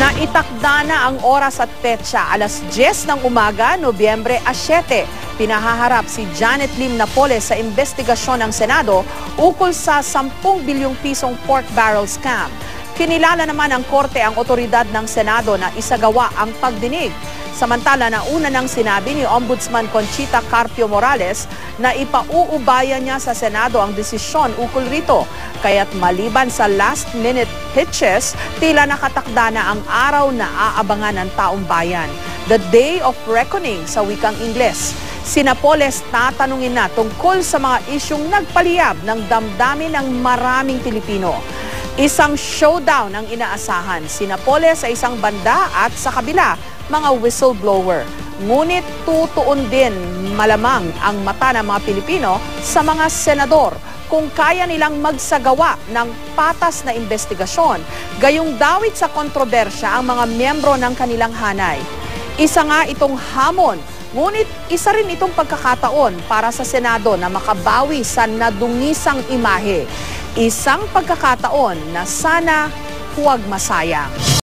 Naitakda na ang oras at petsa, alas 10 ng umaga, Nobyembre 7. Pinahaharap si Janet Lim Napoles sa investigasyon ng Senado ukol sa 10 bilyong pisong pork barrel scam. Kinilala naman ng korte ang otoridad ng Senado na isagawa ang pagdinig. Samantala, nauna nang sinabi ni Ombudsman Conchita Carpio Morales na ipauubayan niya sa Senado ang desisyon ukol rito. Kaya't maliban sa last-minute hitches, tila nakatakda na ang araw na aabangan ng taong bayan. The Day of Reckoning sa wikang Ingles. Si Napoles tatanungin na tungkol sa mga isyong nagpaliyab ng damdamin ng maraming Pilipino. Isang showdown ang inaasahan. Si Napoles sa isang banda at sa kabila, mga whistleblower. Ngunit tutuon din malamang ang mata ng mga Pilipino sa mga senador kung kaya nilang magsagawa ng patas na investigasyon, gayong dawit sa kontrobersya ang mga miyembro ng kanilang hanay. Isa nga itong hamon, ngunit isa rin itong pagkakataon para sa Senado na makabawi sa nadungisang imahe. Isang pagkakataon na sana huwag masayang.